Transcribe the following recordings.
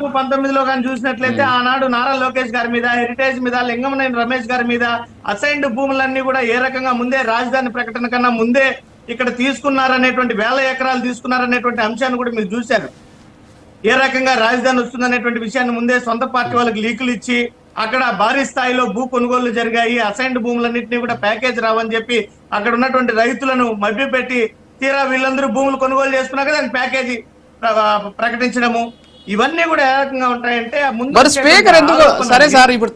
2019లో కానీ చూసినట్లయితే ఆనాడు నారా లోకేష్ గారి మీద, హెరిటేజ్ మీద, లింగమనేని రమేష్ గారి మీద అసైన్డ్ భూములన్నీ కూడా ఏ రకంగా ముందే రాజధాని ప్రకటన కన్నా ముందే ఇక్కడ తీసుకున్నారనేటువంటి, వేల ఎకరాలు తీసుకున్నారనేటువంటి అంశాన్ని కూడా మీరు చూశారు. ఏ రకంగా రాజధాని వస్తుందనేటువంటి విషయాన్ని ముందే సొంత పార్టీ వాళ్ళకి లీకులు ఇచ్చి అక్కడ భారీ స్థాయిలో భూ కొనుగోళ్లు జరిగాయి. అసైన్డ్ భూములన్నింటినీ కూడా ప్యాకేజ్ రావని చెప్పి అక్కడ ఉన్నటువంటి రైతులను మభ్యపెట్టి తీరా వీళ్ళందరూ భూములు కొనుగోలు చేసుకున్నాక దానికి ప్యాకేజీ ప్రకటించడము, ఇవన్నీ కూడా ఏ రకంగా ఉంటాయంటే మరి స్పీకర్ ఎందుకు సరే సార్ ఇప్పుడు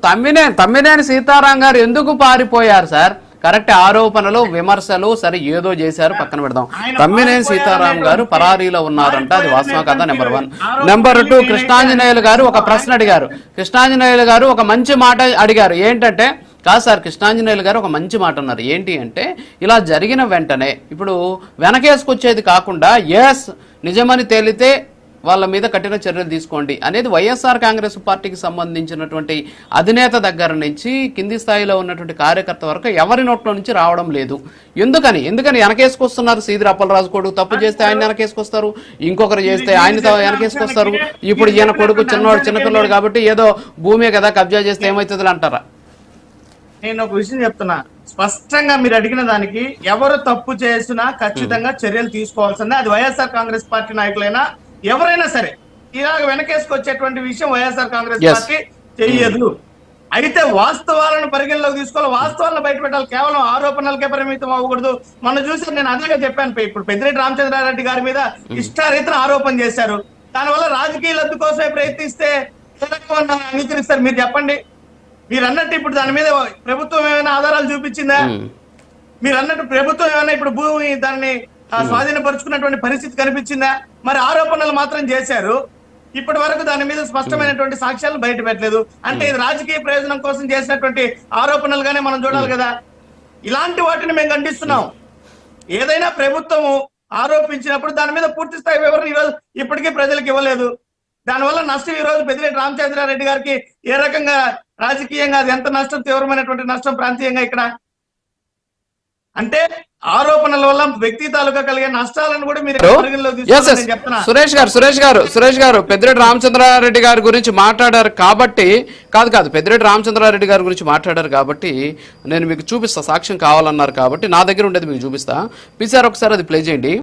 తమ్మినేని సీతారాం గారు ఎందుకు పారిపోయారు సార్? కరెక్ట్, ఆరోపణలు విమర్శలు సరే ఏదో చేశారు, పక్కన పెడదాం. తమ్మినేని సీతారాం గారు పరారీలో ఉన్నారంట, అది వాస్తవం కదా? నెంబర్ 1. నెంబర్ 2, కృష్ణాంజనేయులు గారు ఒక ప్రశ్న అడిగారు. కృష్ణాంజనేయులు గారు ఒక మంచి మాట అడిగారు. ఏంటంటే, కాదు సార్, కృష్ణాంజనేయులు గారు ఒక మంచి మాట అన్నారు. ఏంటి అంటే, ఇలా జరిగిన వెంటనే ఇప్పుడు వెనకేసుకొచ్చేది కాకుండా ఎస్ నిజమని తేలితే వాళ్ళ మీద కఠిన చర్యలు తీసుకోండి అనేది వైఎస్ఆర్ కాంగ్రెస్ పార్టీకి సంబంధించినటువంటి అధినేత దగ్గర నుంచి కింది స్థాయిలో ఉన్నటువంటి కార్యకర్త వరకు ఎవరి నోట్లో నుంచి రావడం లేదు. ఎందుకని వెనకేసుకొస్తున్నారు? సీదిరి అప్పలరాజు కొడుకు తప్పు చేస్తే ఆయన వెనకేసుకొస్తారు, ఇంకొకరు చేస్తే ఆయన వెనకేసుకొస్తారు. ఇప్పుడు ఈయన కొడుకు చిన్నపిల్లడు కాబట్టి ఏదో భూమి కదా కబ్జా చేస్తే ఏమవుతుంది అంటారా? నేను ఒక విషయం చెప్తున్నా, స్పష్టంగా మీరు అడిగిన దానికి ఎవరు తప్పు చేసినా ఖచ్చితంగా చర్యలు తీసుకోవాల్సిందే. అది వైఎస్ఆర్ కాంగ్రెస్ పార్టీ నాయకులైనా ఎవరైనా సరే. ఇలాగ వెనకేసుకొచ్చేటువంటి విషయం వైఎస్ఆర్ కాంగ్రెస్ పార్టీ చెయ్యదు. అయితే వాస్తవాలను పరిగణలోకి తీసుకోవాలి, వాస్తవాలను బయట పెట్టాలి. కేవలం ఆరోపణలకే పరిమితం అవ్వకూడదు. మనం చూసి నేను అదేగా చెప్పాను, ఇప్పుడు పెద్దిరెడ్డి రామచంద్రారెడ్డి గారి మీద ఇష్టారీతిన ఆరోపణ చేశారు. దానివల్ల రాజకీయ లబ్ధి కోసమే ప్రయత్నిస్తే అంగీకరిస్తారు? మీరు చెప్పండి. మీరు అన్నట్టు ఇప్పుడు దాని మీద ప్రభుత్వం ఏమైనా ఆధారాలు చూపించిందా? మీరు అన్నట్టు ప్రభుత్వం ఏమైనా ఇప్పుడు భూమి దాన్ని స్వాధీనపరుచుకున్నటువంటి పరిస్థితి కనిపించిందా? మరి ఆరోపణలు మాత్రం చేశారు. ఇప్పటి వరకు దాని మీద స్పష్టమైనటువంటి సాక్ష్యాలు బయట పెట్టలేదు. అంటే ఇది రాజకీయ ప్రయోజనం కోసం చేసినటువంటి ఆరోపణలుగానే మనం చూడాలి కదా. ఇలాంటి వాటిని మేము ఖండిస్తున్నాం. ఏదైనా ప్రభుత్వము ఆరోపించినప్పుడు దాని మీద పూర్తి స్థాయి వివరణ ఈరోజు ఇప్పటికీ ప్రజలకు ఇవ్వలేదు. దానివల్ల నష్టం ఈ రోజు పెద్దిరెడ్డి రామచంద్రారెడ్డి గారికి ఏ రకంగా రాజకీయంగా అది ఎంత నష్టం, తీవ్రమైనటువంటి నష్టం ప్రాంతీయంగా ఇక్కడ అంటే ఆరోపణల వల్ల వ్యక్తి తాలూకా కలిగే నష్టాలను కూడా మీరు చెప్తున్నా. సురేష్ గారు పెద్దిరెడ్డి రామచంద్రారెడ్డి గారి గురించి మాట్లాడారు కాబట్టి పెద్దిరెడ్డి రామచంద్రారెడ్డి గారి గురించి మాట్లాడారు కాబట్టి నేను మీకు చూపిస్తా, సాక్ష్యం కావాలన్నారు కాబట్టి నా దగ్గర ఉండేది మీకు చూపిస్తా. పిసార్ ఒకసారి అది ప్లే చేయండి.